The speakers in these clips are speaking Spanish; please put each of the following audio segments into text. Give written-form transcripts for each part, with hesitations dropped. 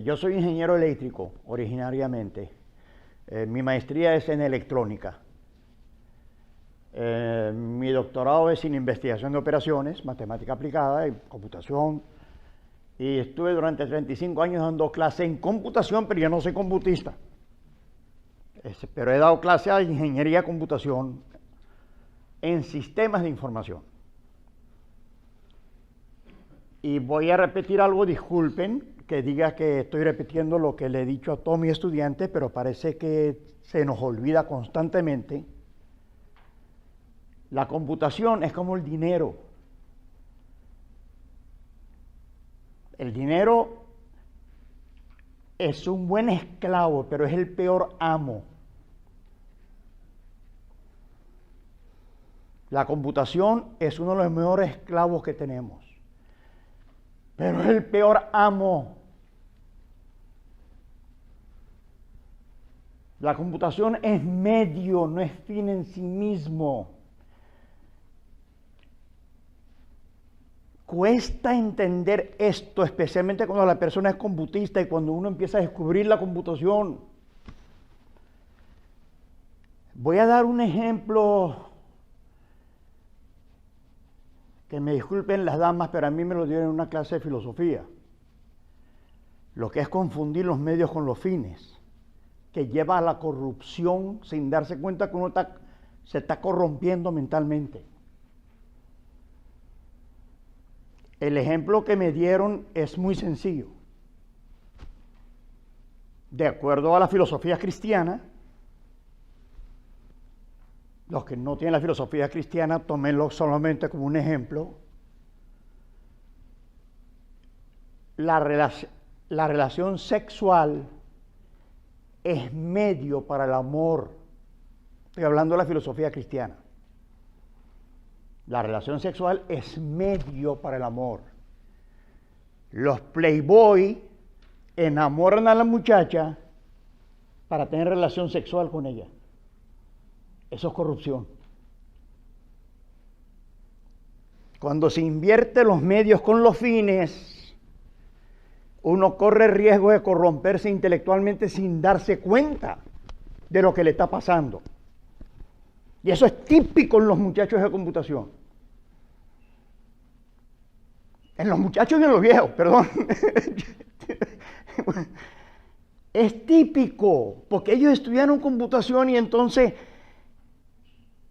Yo soy ingeniero eléctrico originariamente. Mi maestría es en electrónica. Mi doctorado es en investigación de operaciones, matemática aplicada y computación. Y estuve durante 35 años dando clases en computación, pero yo no soy computista. Pero he dado clases de ingeniería de computación en sistemas de información. Y voy a repetir algo, disculpen que diga que estoy repitiendo lo que le he dicho a todos mis estudiantes, pero parece que se nos olvida constantemente. La computación es como el dinero. El dinero es un buen esclavo, pero es el peor amo. La computación es uno de los mejores esclavos que tenemos, pero es el peor amo. La computación es medio, no es fin en sí mismo. Cuesta entender esto, especialmente cuando la persona es computista y cuando uno empieza a descubrir la computación. Voy a dar un ejemplo que me disculpen las damas, pero a mí me lo dieron en una clase de filosofía. Lo que es confundir los medios con los fines, que lleva a la corrupción sin darse cuenta que uno se está corrompiendo mentalmente. El ejemplo que me dieron es muy sencillo. De acuerdo a la filosofía cristiana, los que no tienen la filosofía cristiana, tómenlo solamente como un ejemplo. La relación sexual es medio para el amor. Estoy hablando de la filosofía cristiana. La relación sexual es medio para el amor. Los playboy enamoran a la muchacha para tener relación sexual con ella. Eso es corrupción. Cuando se invierte los medios con los fines, uno corre el riesgo de corromperse intelectualmente sin darse cuenta de lo que le está pasando. Y eso es típico en los muchachos de computación. En los muchachos y en los viejos, perdón. Es típico, porque ellos estudiaron computación y entonces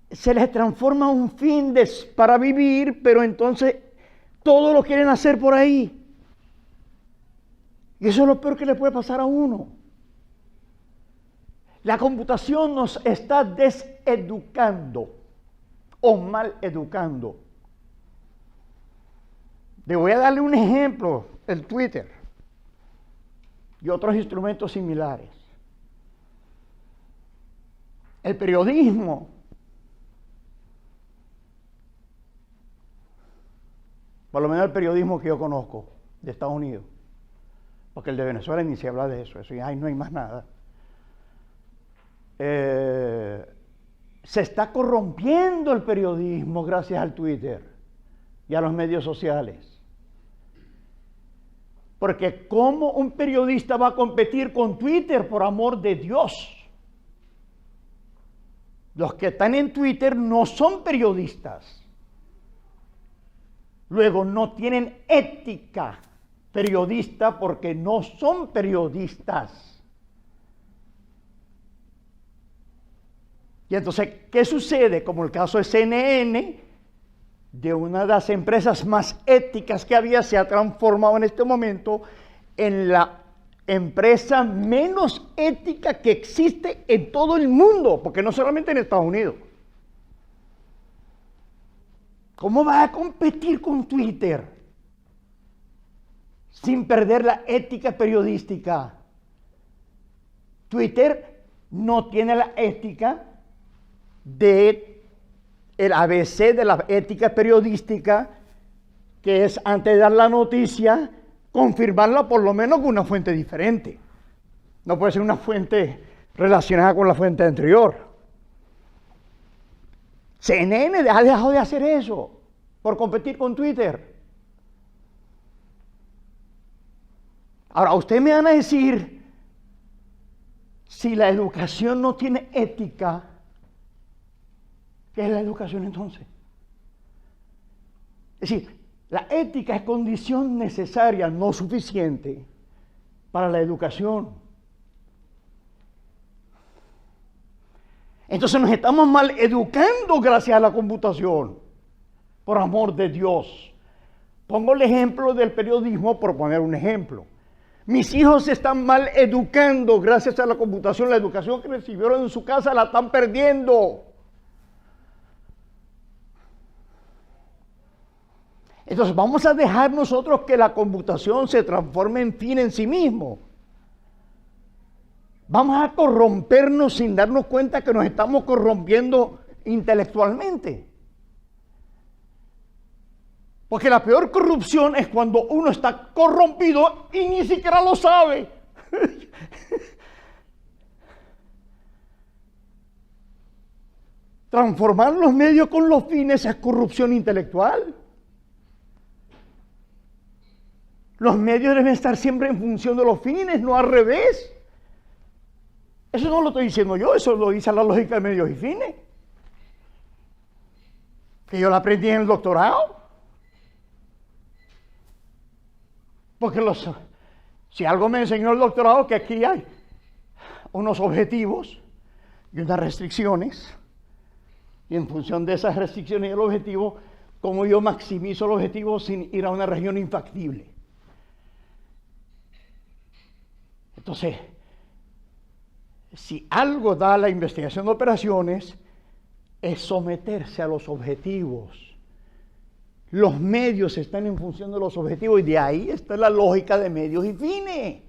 se les transforma un fin para vivir, pero entonces todo lo quieren hacer por ahí. Y eso es lo peor que le puede pasar a uno. La computación nos está deseducando o mal educando. Le voy a darle un ejemplo, el Twitter y otros instrumentos similares. El periodismo por lo menos el periodismo que yo conozco de Estados Unidos, porque el de Venezuela ni se habla de eso, eso ya no hay más nada. Se está corrompiendo el periodismo gracias al Twitter y a los medios sociales. Porque ¿cómo un periodista va a competir con Twitter, por amor de Dios? Los que están en Twitter no son periodistas. Luego no tienen ética periodista porque no son periodistas. Y entonces, ¿qué sucede? Como el caso de CNN, de una de las empresas más éticas que había, se ha transformado en este momento en la empresa menos ética que existe en todo el mundo, porque no solamente en Estados Unidos. ¿Cómo va a competir con Twitter sin perder la ética periodística? Twitter no tiene la ética de el ABC de la ética periodística, que es antes de dar la noticia, confirmarla por lo menos con una fuente diferente. No puede ser una fuente relacionada con la fuente anterior. CNN ha dejado de hacer eso por competir con Twitter. Ahora, ustedes me van a decir, si la educación no tiene ética, ¿qué es la educación entonces? Es decir, la ética es condición necesaria, no suficiente, para la educación. Entonces nos estamos mal educando gracias a la computación, por amor de Dios. Pongo el ejemplo del periodismo por poner un ejemplo. Mis hijos se están mal educando gracias a la computación. La educación que recibieron en su casa la están perdiendo. Entonces vamos a dejar nosotros que la computación se transforme en fin en sí mismo. Vamos a corrompernos sin darnos cuenta que nos estamos corrompiendo intelectualmente. Porque la peor corrupción es cuando uno está corrompido y ni siquiera lo sabe. Transformar los medios con los fines es corrupción intelectual. Los medios deben estar siempre en función de los fines, no al revés. Eso no lo estoy diciendo yo, eso lo dice la lógica de medios y fines. Que yo la aprendí en el doctorado. Porque si algo me enseñó el doctorado, que aquí hay unos objetivos y unas restricciones, y en función de esas restricciones y el objetivo, cómo yo maximizo el objetivo sin ir a una región infactible. Entonces, si algo da la investigación de operaciones, es someterse a los objetivos. Los medios están en función de los objetivos y de ahí está la lógica de medios y fines.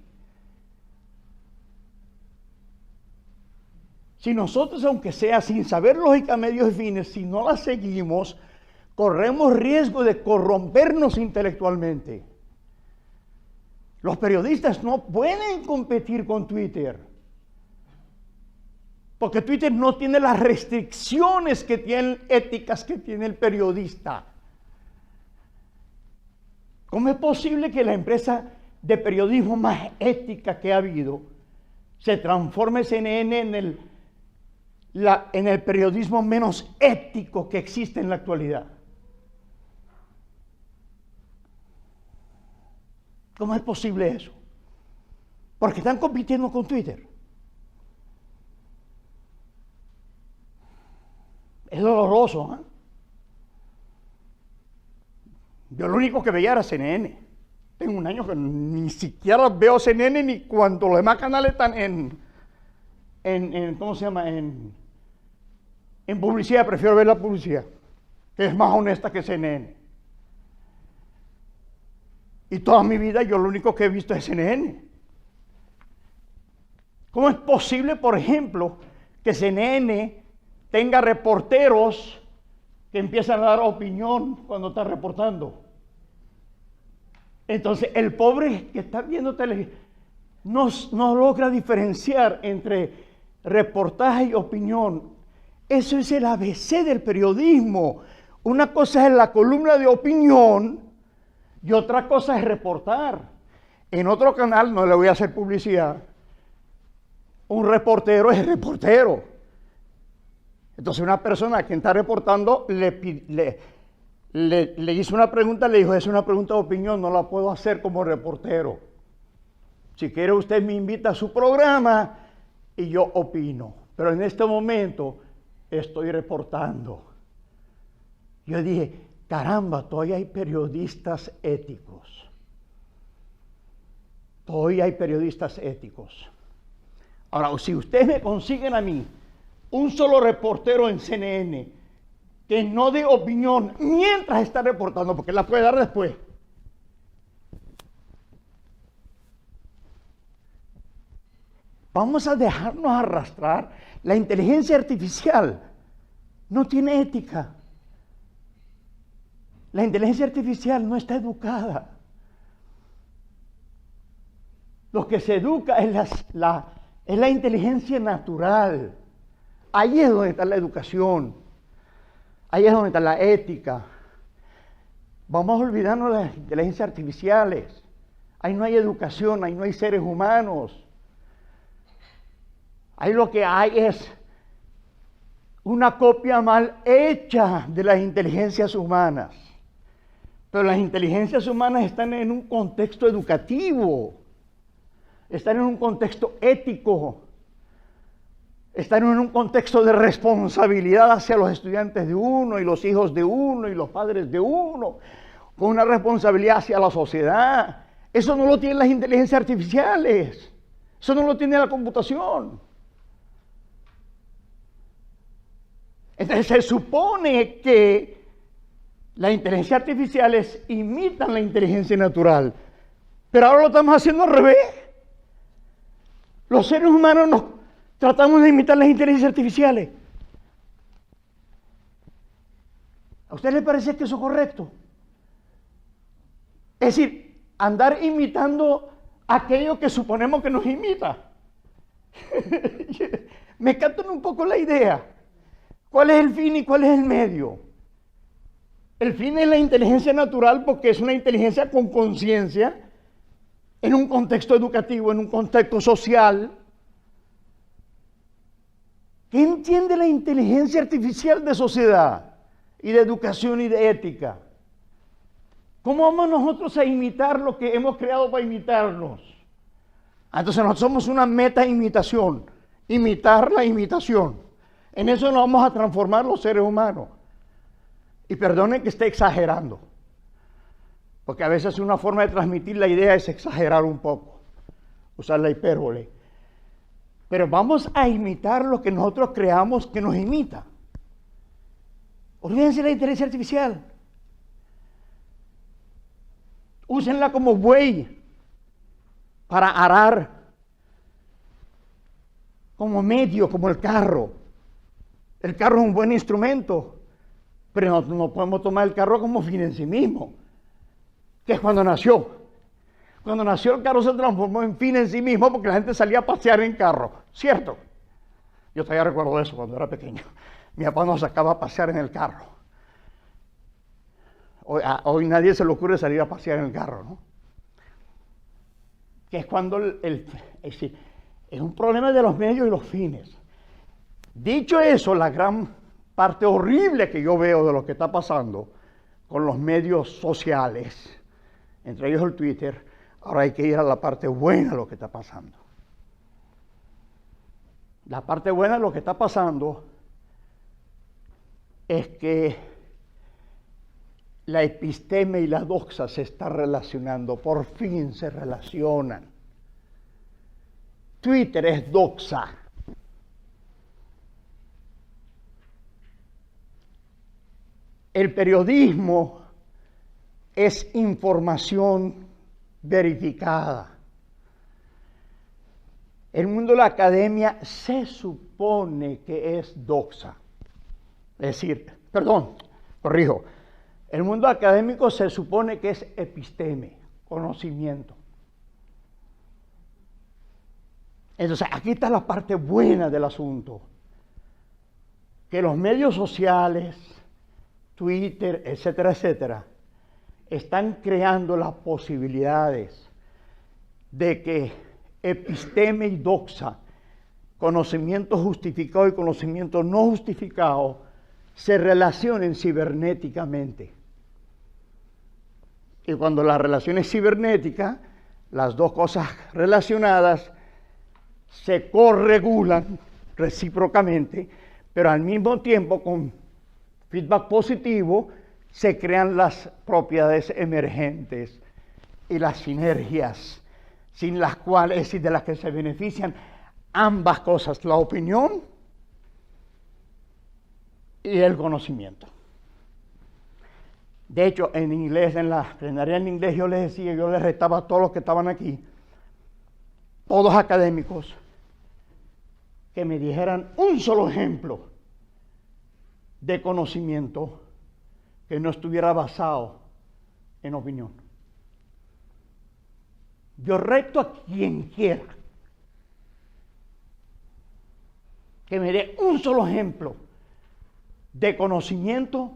Si nosotros, aunque sea sin saber lógica, medios y fines, si no la seguimos, corremos riesgo de corrompernos intelectualmente. Los periodistas no pueden competir con Twitter, porque Twitter no tiene las restricciones que tienen éticas que tiene el periodista. ¿Cómo es posible que la empresa de periodismo más ética que ha habido se transforme CNN en el periodismo menos ético que existe en la actualidad? ¿Cómo es posible eso? Porque están compitiendo con Twitter. Es doloroso, ¿eh? Yo lo único que veía era CNN. Tengo un año que ni siquiera veo CNN ni cuando los demás canales están ¿cómo se llama? En publicidad. Prefiero ver la publicidad, que es más honesta que CNN. Y toda mi vida yo lo único que he visto es CNN. ¿Cómo es posible, por ejemplo, que CNN tenga reporteros que empiezan a dar opinión cuando está reportando? Entonces, el pobre que está viendo televisión no logra diferenciar entre reportaje y opinión. Eso es el ABC del periodismo. Una cosa es la columna de opinión y otra cosa es reportar. En otro canal, no le voy a hacer publicidad, un reportero es reportero. Entonces, una persona que está reportando le hizo una pregunta, le dijo, es una pregunta de opinión, no la puedo hacer como reportero. Si quiere usted me invita a su programa y yo opino. Pero en este momento estoy reportando. Yo dije, caramba, todavía hay periodistas éticos. Todavía hay periodistas éticos. Ahora, si ustedes me consiguen a mí un solo reportero en CNN que no dé opinión mientras está reportando, porque la puede dar después. Vamos a dejarnos arrastrar. La inteligencia artificial no tiene ética. La inteligencia artificial no está educada. Lo que se educa es la inteligencia natural. Ahí es donde está la educación. Ahí es donde está la ética. Vamos a olvidarnos de las inteligencias artificiales. ahí no hay educación, ahí no hay seres humanos. Ahí lo que hay es una copia mal hecha de las inteligencias humanas. Pero las inteligencias humanas están en un contexto educativo, están en un contexto ético, están en un contexto de responsabilidad hacia los estudiantes de uno y los hijos de uno y los padres de uno, con una responsabilidad hacia la sociedad. Eso no lo tienen las inteligencias artificiales, eso no lo tiene la computación. Entonces se supone que las inteligencias artificiales imitan la inteligencia natural, pero ahora lo estamos haciendo al revés. Los seres humanos nos tratamos de imitar las inteligencias artificiales. ¿A usted le parece que eso es correcto? Es decir, andar imitando aquello que suponemos que nos imita. Me captan un poco la idea. ¿Cuál es el fin y cuál es el medio? El fin es la inteligencia natural porque es una inteligencia con conciencia en un contexto educativo, en un contexto social. ¿Qué entiende la inteligencia artificial de sociedad y de educación y de ética? ¿Cómo vamos nosotros a imitar lo que hemos creado para imitarnos? Entonces nosotros somos una meta imitación, imitar la imitación. En eso nos vamos a transformar los seres humanos. Y perdonen que esté exagerando, porque a veces una forma de transmitir la idea es exagerar un poco, usar la hipérbole. Pero vamos a imitar lo que nosotros creamos que nos imita. Olvídense de la inteligencia artificial. Úsenla como buey para arar, como medio, como el carro. El carro es un buen instrumento, pero no podemos tomar el carro como fin en sí mismo, que es cuando nació. Cuando nació el carro se transformó en fin en sí mismo porque la gente salía a pasear en carro, ¿cierto? Yo todavía recuerdo eso cuando era pequeño. Mi papá nos sacaba a pasear en el carro. Hoy nadie se le ocurre salir a pasear en el carro, ¿no? Que es cuando es un problema de los medios y los fines. Dicho eso, la gran parte horrible que yo veo de lo que está pasando con los medios sociales, entre ellos el Twitter, ahora hay que ir a la parte buena de lo que está pasando. La parte buena de lo que está pasando es que la episteme y la doxa se están relacionando, por fin se relacionan. Twitter es doxa. El periodismo es información verificada. El mundo de la academia se supone que es doxa. Es decir, corrijo. El mundo académico se supone que es episteme, conocimiento. Entonces, aquí está la parte buena del asunto. Que los medios sociales, Twitter, etcétera, etcétera, están creando las posibilidades de que episteme y doxa, conocimiento justificado y conocimiento no justificado, se relacionen cibernéticamente. Y cuando la relación es cibernética, las dos cosas relacionadas se corregulan recíprocamente, pero al mismo tiempo con feedback positivo se crean las propiedades emergentes y las sinergias, sin las cuales, es decir, de las que se benefician ambas cosas, la opinión y el conocimiento. De hecho, en inglés, en la plenaria en inglés, yo les retaba a todos los que estaban aquí, todos académicos, que me dijeran un solo ejemplo de conocimiento que no estuviera basado en opinión. Yo reto a quien quiera que me dé un solo ejemplo de conocimiento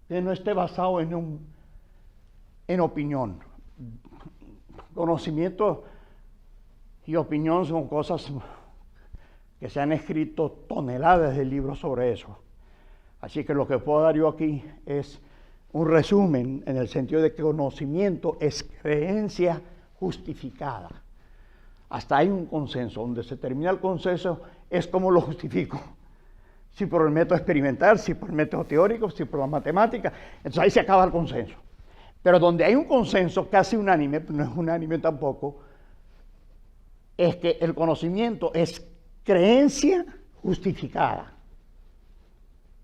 que no esté basado en opinión. conocimiento y opinión son cosas que se han escrito toneladas de libros sobre eso. Así que lo que puedo dar yo aquí es un resumen en el sentido de que conocimiento es creencia justificada. Hasta hay un consenso. Donde se termina el consenso es como lo justifico. Si por el método experimental, si por el método teórico, si por la matemática. Entonces ahí se acaba el consenso. Pero donde hay un consenso casi unánime, no es unánime tampoco, es que el conocimiento es creencia justificada.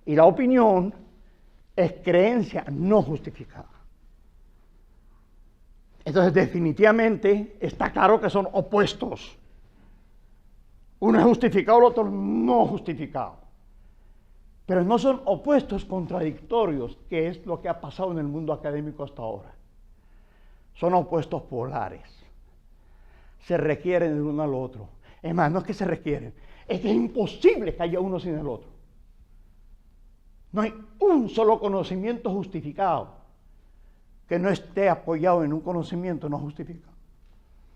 Y la opinión es creencia no justificada. Entonces, definitivamente está claro que son opuestos. Uno es justificado, el otro no justificado. Pero no son opuestos contradictorios, que es lo que ha pasado en el mundo académico hasta ahora. Son opuestos polares. Se requieren el uno al otro. Es más, no es que se requieren, es que es imposible que haya uno sin el otro. No hay un solo conocimiento justificado que no esté apoyado en un conocimiento no justificado.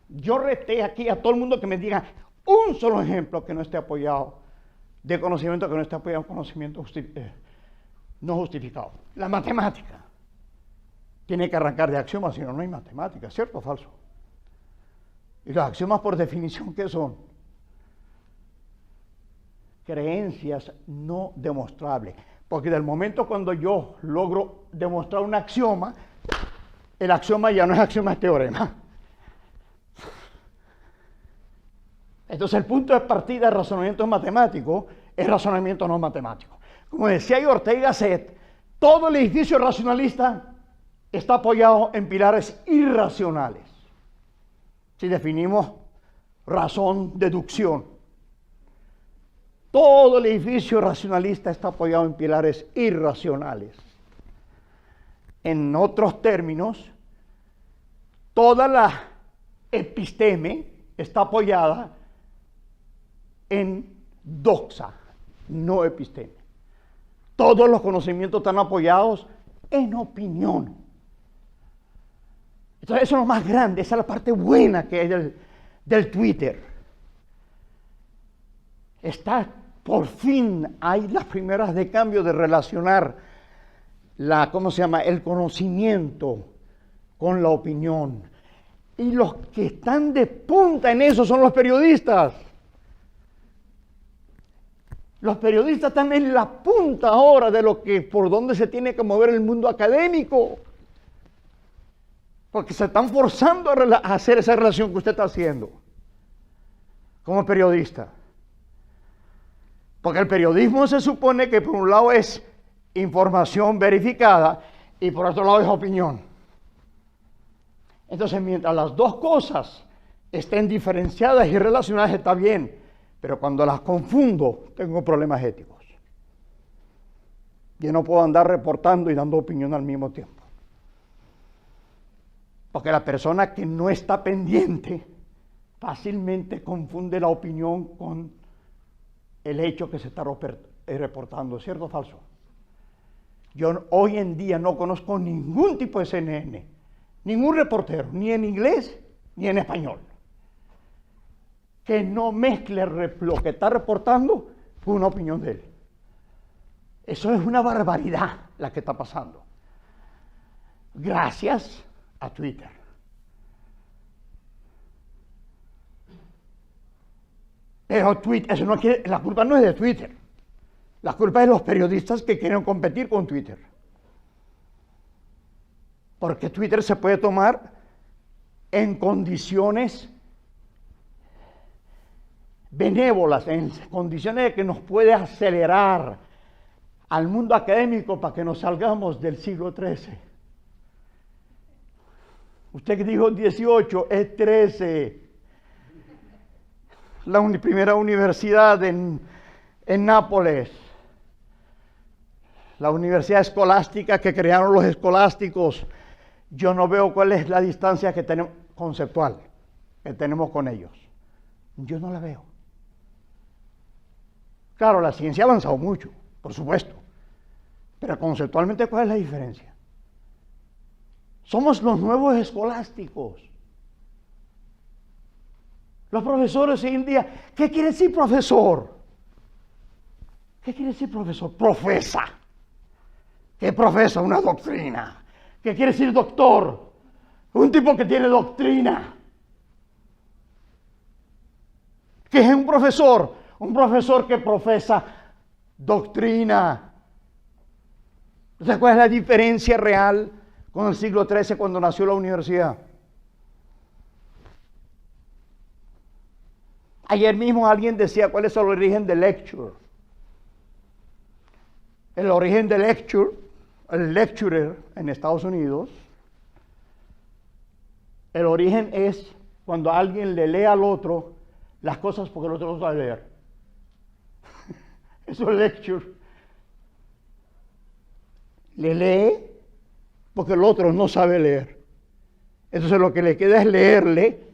Yo reté aquí a todo el mundo que me diga un solo ejemplo que no esté apoyado de conocimiento, que no esté apoyado en conocimiento no justificado. La matemática tiene que arrancar de axiomas, si no, no hay matemática, ¿cierto o falso? Y los axiomas, por definición, ¿qué son? Creencias no demostrables. Porque del momento cuando yo logro demostrar un axioma, el axioma ya no es axioma, es teorema. Entonces el punto de partida del razonamiento matemático es razonamiento no matemático. Como decía Ortega y Gasset, todo el edificio racionalista está apoyado en pilares irracionales. Si definimos razón, deducción. Todo el edificio racionalista está apoyado en pilares irracionales. En otros términos, toda la episteme está apoyada en doxa, no episteme. Todos los conocimientos están apoyados en opinión. Entonces eso es lo más grande, esa es la parte buena que hay del Twitter. Por fin hay las primeras de cambio de relacionar el conocimiento con la opinión. Y los que están de punta en eso son los periodistas. Los periodistas están en la punta ahora de por donde se tiene que mover el mundo académico. Porque se están forzando a hacer esa relación que usted está haciendo como periodista. Porque el periodismo se supone que por un lado es información verificada y por otro lado es opinión. Entonces, mientras las dos cosas estén diferenciadas y relacionadas, está bien. Pero cuando las confundo, tengo problemas éticos. Yo no puedo andar reportando y dando opinión al mismo tiempo. Porque la persona que no está pendiente fácilmente confunde la opinión con el hecho que se está reportando, ¿cierto o falso? Yo hoy en día no conozco ningún tipo de CNN, ningún reportero, ni en inglés ni en español, que no mezcle lo que está reportando con una opinión de él. Eso es una barbaridad la que está pasando. Gracias a Twitter. Pero eso no quiere, la culpa no es de Twitter. La culpa es de los periodistas que quieren competir con Twitter. Porque Twitter se puede tomar en condiciones benévolas, en condiciones de que nos puede acelerar al mundo académico para que nos salgamos del siglo XIII. Usted que dijo 18, es 13. La primera universidad en Nápoles, la universidad escolástica que crearon los escolásticos. Yo no veo cuál es la distancia que tenemos conceptual que tenemos con ellos. Yo no la veo. Claro, la ciencia ha avanzado mucho, por supuesto, pero conceptualmente, ¿cuál es la diferencia? Somos los nuevos escolásticos. Los profesores hoy en día, ¿qué quiere decir profesor? ¿Qué quiere decir profesor? Profesa. ¿Qué profesa? Una doctrina. ¿Qué quiere decir doctor? Un tipo que tiene doctrina. ¿Qué es un profesor? Un profesor que profesa doctrina. ¿Sabes cuál es la diferencia real con el siglo XIII cuando nació la universidad? Ayer mismo alguien decía cuál es el origen del lecture. El origen del lecture, el lecturer en Estados Unidos, el origen es cuando alguien le lee al otro las cosas porque el otro no sabe leer. Eso es lecture. Le lee porque el otro no sabe leer. Entonces lo que le queda es leerle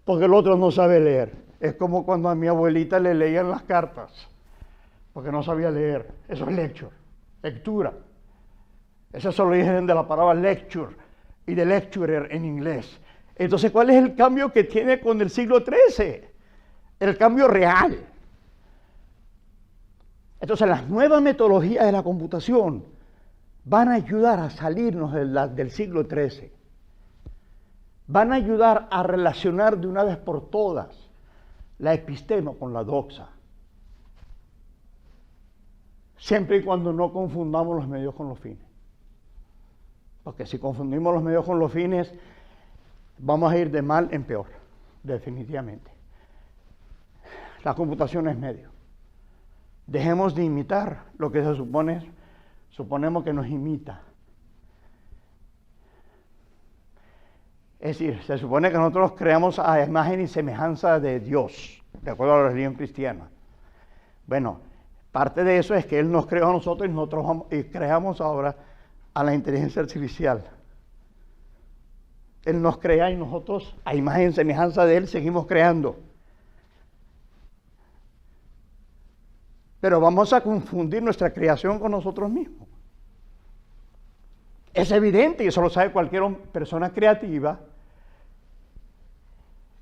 porque el otro no sabe leer. Es como cuando a mi abuelita le leían las cartas porque no sabía leer. Eso es lecture, lectura. Ese es el origen de la palabra lecture y de lecturer en inglés. Entonces, ¿cuál es el cambio que tiene con el siglo XIII? El cambio real. Entonces, las nuevas metodologías de la computación van a ayudar a salirnos del siglo XIII. Van a ayudar a relacionar de una vez por todas la epistema con la doxa. Siempre y cuando no confundamos los medios con los fines. Porque si confundimos los medios con los fines, vamos a ir de mal en peor, definitivamente. La computación es medio. Dejemos de imitar lo que suponemos que nos imita. Es decir, se supone que nosotros creamos a imagen y semejanza de Dios, de acuerdo a la religión cristiana. Bueno, parte de eso es que Él nos creó a nosotros y nosotros creamos ahora a la inteligencia artificial. Él nos crea y nosotros, a imagen y semejanza de Él, seguimos creando. Pero vamos a confundir nuestra creación con nosotros mismos. Es evidente, y eso lo sabe cualquier persona creativa,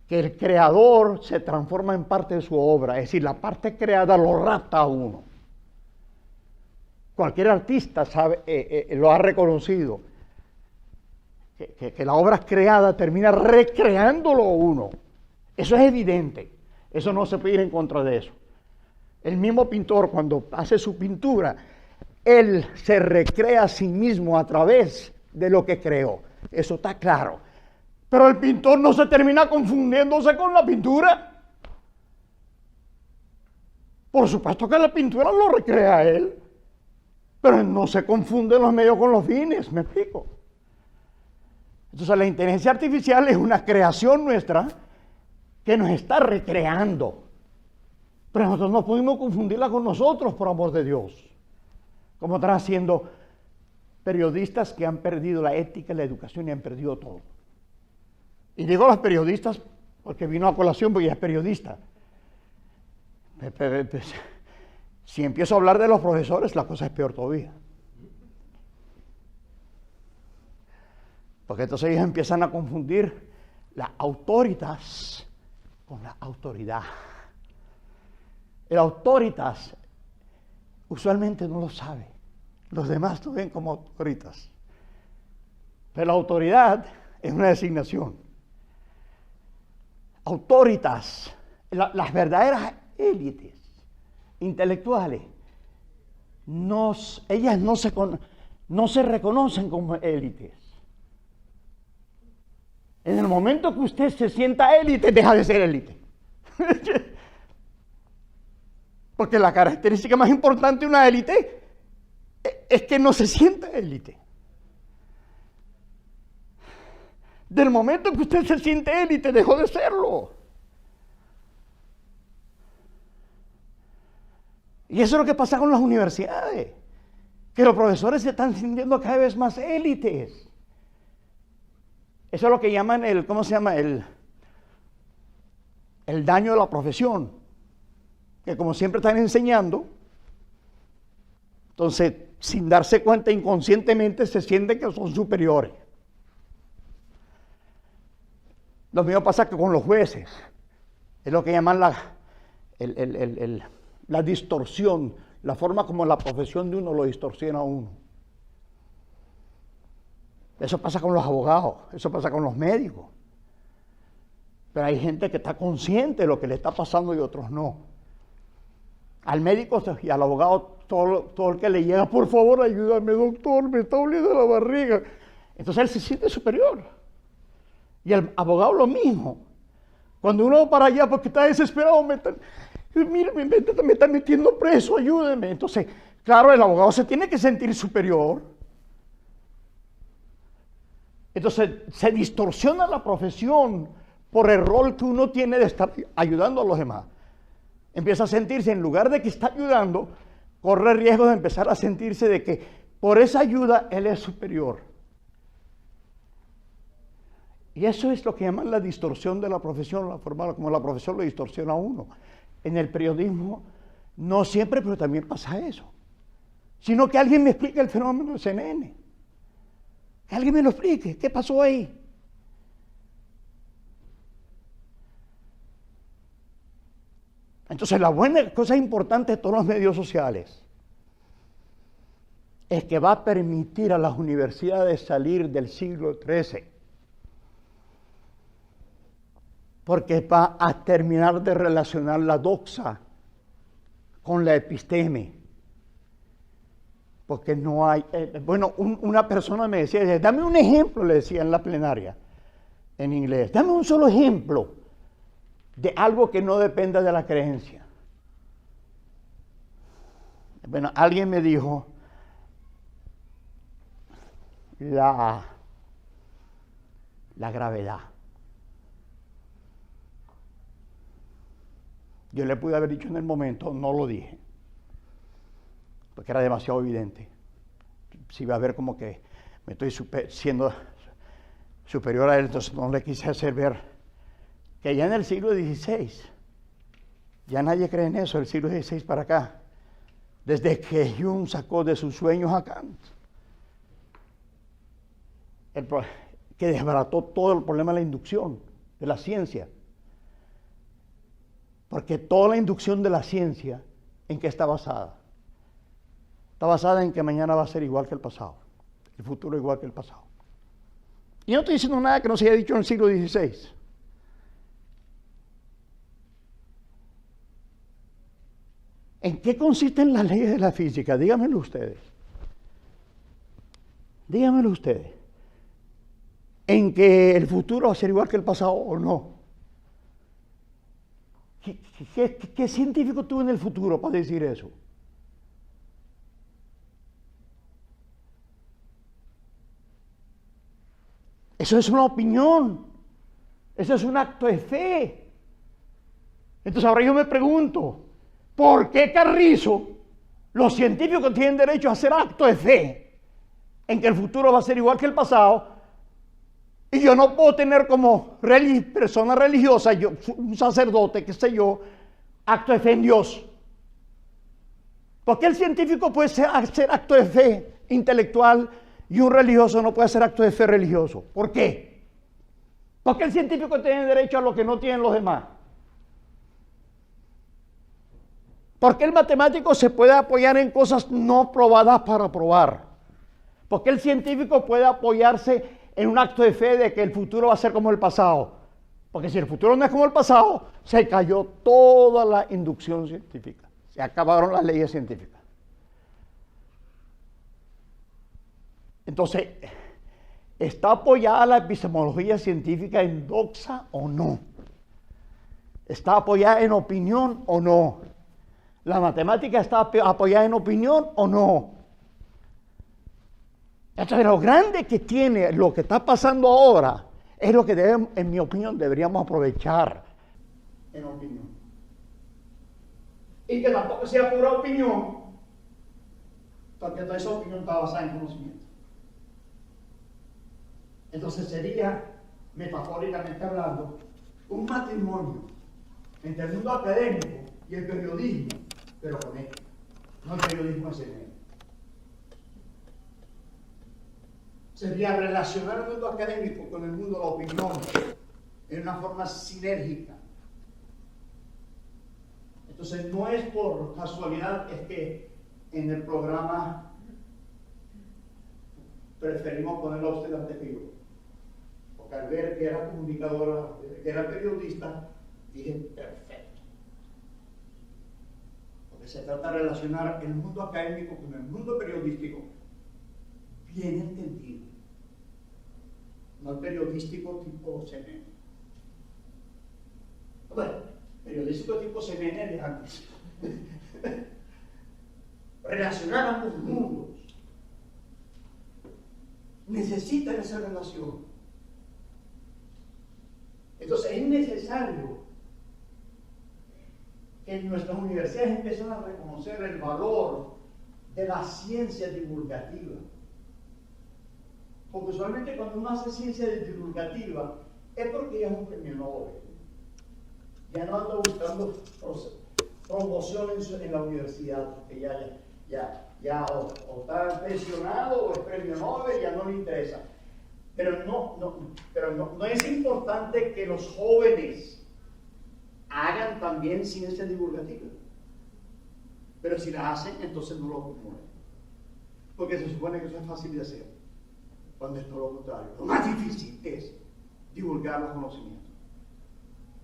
que el creador se transforma en parte de su obra, es decir, la parte creada lo rapta a uno. Cualquier artista sabe, lo ha reconocido, que la obra creada termina recreándolo a uno. Eso es evidente, eso no se puede ir en contra de eso. El mismo pintor, cuando hace su pintura, él se recrea a sí mismo a través de lo que creó. Eso está claro. Pero el pintor no se termina confundiéndose con la pintura. Por supuesto que la pintura lo recrea él, pero no se confunde los medios con los fines, ¿me explico? Entonces la inteligencia artificial es una creación nuestra que nos está recreando. Pero nosotros no podemos confundirla con nosotros, por amor de Dios. Como están haciendo periodistas que han perdido la ética, la educación y han perdido todo. Y digo a los periodistas porque vino a colación porque ella es periodista. Si empiezo a hablar de los profesores, la cosa es peor todavía. Porque entonces ellos empiezan a confundir la autoritas con la autoridad. El autoritas usualmente no lo sabe. Los demás lo ven como autoritas. Pero la autoridad es una designación. Autoritas, las verdaderas élites intelectuales, ellas no se reconocen como élites. En el momento que usted se sienta élite, deja de ser élite. Porque la característica más importante de una élite es que no se sienta élite. Del momento que usted se siente élite, dejó de serlo. Y eso es lo que pasa con las universidades, que los profesores se están sintiendo cada vez más élites. Eso es lo que llaman ¿cómo se llama? El daño de la profesión. Que como siempre están enseñando, entonces, sin darse cuenta, inconscientemente se sienten que son superiores. Lo mismo pasa que con los jueces. Es lo que llaman la distorsión, la forma como la profesión de uno lo distorsiona a uno. Eso pasa con los abogados, eso pasa con los médicos. Pero hay gente que está consciente de lo que le está pasando y otros no. Al médico y al abogado, todo el que le llega, por favor, ayúdame, doctor, me está doliendo la barriga. Entonces él se siente superior. Y el abogado lo mismo. Cuando uno va para allá porque está desesperado, me está metiendo preso, ayúdeme. Entonces, claro, el abogado se tiene que sentir superior. Entonces, se distorsiona la profesión por el rol que uno tiene de estar ayudando a los demás. Empieza a sentirse, en lugar de que está ayudando, corre el riesgo de empezar a sentirse de que por esa ayuda él es superior. Y eso es lo que llaman la distorsión de la profesión, la forma como la profesión lo distorsiona a uno. En el periodismo, no siempre, pero también pasa eso. Sino que alguien me explique el fenómeno del CNN. Que alguien me lo explique. ¿Qué pasó ahí? Entonces, la buena cosa importante de todos los medios sociales es que va a permitir a las universidades salir del siglo XIII. Porque va a terminar de relacionar la doxa con la episteme. Porque no hay... una persona me decía, dame un ejemplo, le decía en la plenaria, en inglés. Dame un solo ejemplo de algo que no dependa de la creencia. Bueno, alguien me dijo, la gravedad. Yo le pude haber dicho en el momento, no lo dije, porque era demasiado evidente. Si iba a ver como que me estoy siendo superior a él, entonces no le quise hacer ver que ya en el siglo XVI, ya nadie cree en eso, el siglo XVI para acá, desde que Jung sacó de sus sueños a Kant, que desbarató todo el problema de la inducción, de la ciencia. Porque toda la inducción de la ciencia, ¿en qué está basada? Está basada en que mañana va a ser igual que el pasado, el futuro igual que el pasado. Y no estoy diciendo nada que no se haya dicho en el siglo XVI. ¿En qué consisten las leyes de la física? Díganmelo ustedes. Díganmelo ustedes. ¿En que el futuro va a ser igual que el pasado o no? ¿Qué científico tuvo en el futuro para decir eso? Eso es una opinión. Eso es un acto de fe. Entonces ahora yo me pregunto, ¿por qué Carrizo, los científicos tienen derecho a hacer acto de fe en que el futuro va a ser igual que el pasado? Y yo no puedo tener como persona religiosa, un sacerdote, qué sé yo, acto de fe en Dios. ¿Por qué el científico puede hacer acto de fe intelectual y un religioso no puede hacer acto de fe religioso? ¿Por qué? ¿Por qué el científico tiene derecho a lo que no tienen los demás? ¿Por qué el matemático se puede apoyar en cosas no probadas para probar? ¿Por qué el científico puede apoyarse en un acto de fe de que el futuro va a ser como el pasado? Porque si el futuro no es como el pasado, se cayó toda la inducción científica. Se acabaron las leyes científicas. Entonces, ¿está apoyada la epistemología científica en doxa o no? ¿Está apoyada en opinión o no? ¿La matemática está apoyada en opinión o no? Entonces, lo grande que tiene lo que está pasando ahora es lo que debemos, en mi opinión, deberíamos aprovechar en opinión. Y que tampoco sea pura opinión, porque toda esa opinión está basada en conocimiento. Entonces sería, metafóricamente hablando, un matrimonio entre el mundo académico y el periodismo, pero con él, no el periodismo en CNN. Sería relacionar el mundo académico con el mundo de la opinión en una forma sinérgica. Entonces, no es por casualidad, es que en el programa preferimos ponerlo a usted ante figura. Porque al ver que era comunicadora, que era periodista, dije, perfecto. Porque se trata de relacionar el mundo académico con el mundo periodístico bien entendido. No el periodístico tipo CNN. Bueno, periodístico tipo CNN de antes. Relacionar ambos mundos. Necesitan esa relación. Entonces es necesario que en nuestras universidades empiecen a reconocer el valor de la ciencia divulgativa. Porque usualmente cuando uno hace ciencia divulgativa es porque ya es un premio Nobel. Ya no anda buscando promoción en la universidad, porque ya o está pensionado o es premio Nobel, ya no le interesa. Pero no es importante que los jóvenes hagan también ciencia divulgativa. Pero si la hacen, entonces no lo promueven. Porque se supone que eso es fácil de hacer. Cuando es todo lo contrario. Lo más difícil es divulgar los conocimientos.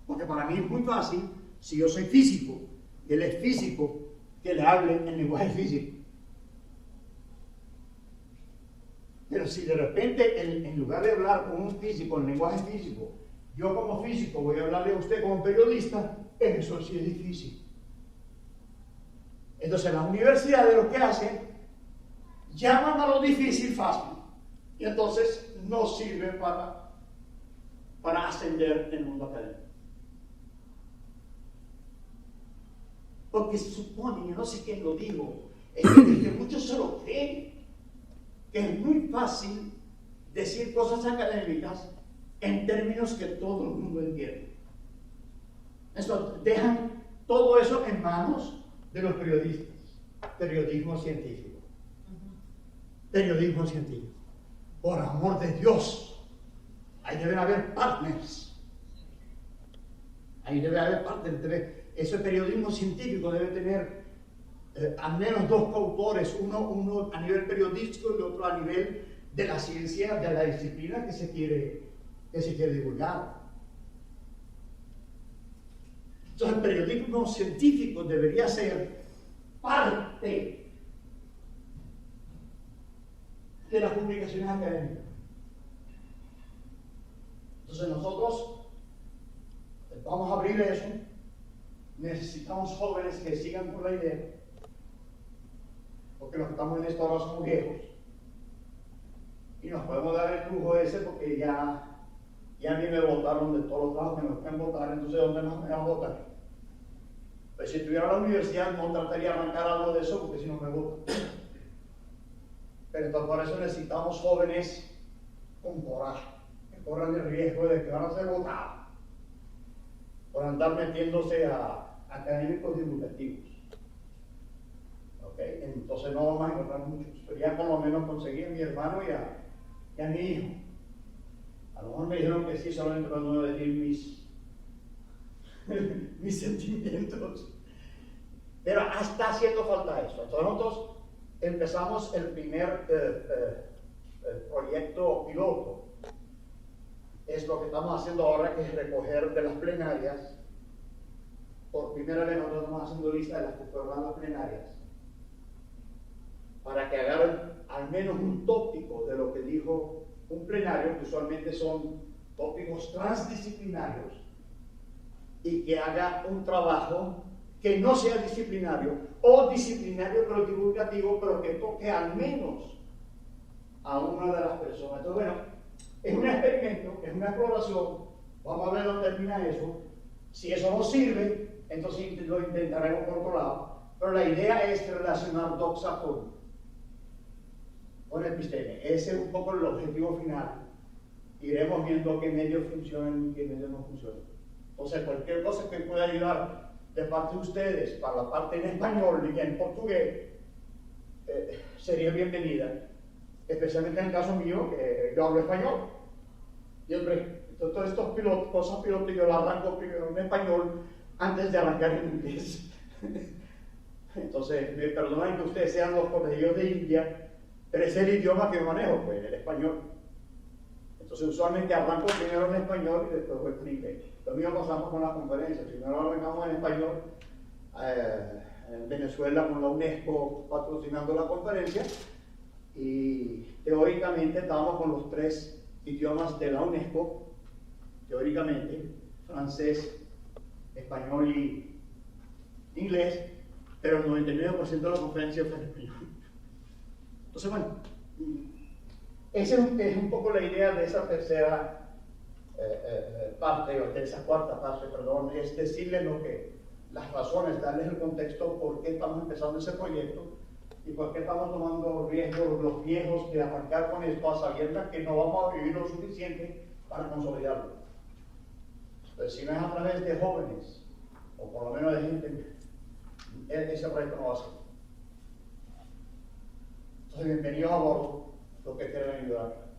Porque para mí es muy fácil, si yo soy físico, y él es físico, que le hable en lenguaje físico. Pero si de repente, en lugar de hablar con un físico en lenguaje físico, yo como físico voy a hablarle a usted como periodista, eso sí es difícil. Entonces las universidades lo que hacen, llaman a lo difícil fácil. Y entonces no sirve para ascender en el mundo académico. Porque se supone, yo no sé quién lo dijo, es que muchos se lo creen, que es muy fácil decir cosas académicas en términos que todo el mundo entiende. Entonces, dejan todo eso en manos de los periodistas. Periodismo científico. Periodismo científico. Por amor de Dios, ahí deben haber partners. Ahí debe haber partners. Ese periodismo científico debe tener al menos dos coautores, uno a nivel periodístico y otro a nivel de la ciencia, de la disciplina que se quiere divulgar. Entonces el periodismo científico debería ser parte de las publicaciones académicas. Entonces nosotros vamos a abrir eso. Necesitamos jóvenes que sigan con la idea, porque los que estamos en esto ahora somos viejos y nos podemos dar el lujo ese porque ya a mí me votaron de todos los trabajos que me pueden votar, entonces ¿dónde más me van a votar? Pues si estuviera en la universidad no trataría de arrancar algo de eso porque si no me votan. Pero entonces por eso necesitamos jóvenes con coraje, que corran el riesgo de que van a ser votados por andar metiéndose a académicos divulgativos. ¿Okay? Entonces no vamos a encontrar muchos, pero ya por lo menos conseguí a mi hermano y a mi hijo. A lo mejor me dijeron que sí, solamente cuando uno decir mis sentimientos. Pero está haciendo falta eso. Entonces nosotros empezamos el primer proyecto piloto. Es lo que estamos haciendo ahora, que es recoger de las plenarias. Por primera vez nosotros estamos haciendo lista de las que fueron las plenarias, para que agarren al menos un tópico de lo que dijo un plenario, que usualmente son tópicos transdisciplinarios, y que haga un trabajo que no sea disciplinario, o disciplinario pero divulgativo, pero que toque al menos a una de las personas. Entonces, bueno, es un experimento, es una exploración, vamos a ver dónde termina eso. Si eso no sirve, entonces lo intentaremos por otro lado. Pero la idea es relacionar doxa con episteme. Ese es un poco el objetivo final. Iremos viendo qué medios funcionan y qué medios no funcionan. Entonces, cualquier cosa que pueda ayudar de parte de ustedes, para la parte en español y en portugués, sería bienvenida. Especialmente en el caso mío, que yo hablo español. Y todas estas cosas piloto yo las arranco primero en español antes de arrancar en inglés. Entonces, me perdonan que ustedes sean los conejillos de India, pero es el idioma que yo manejo, pues, el español. Entonces, usualmente arranco primero en español y después voy en inglés. Lo mismo pasamos con las conferencias. Primero arrancamos en español, en Venezuela con la UNESCO patrocinando la conferencia, y teóricamente estábamos con los 3 idiomas de la UNESCO, teóricamente, francés, español y inglés, pero el 99% de la conferencia fue en español. Entonces, bueno, esa es un poco la idea de esa tercera parte, o de esa cuarta parte, perdón, es decirles las razones, darles el contexto por qué estamos empezando ese proyecto y por qué estamos tomando riesgos los viejos de arrancar con esto a sabiendas que no vamos a vivir lo suficiente para consolidarlo. Entonces, si no es a través de jóvenes, o por lo menos de gente, ese proyecto no va a ser. Entonces, bienvenidos a bordo, los que quieran ayudar.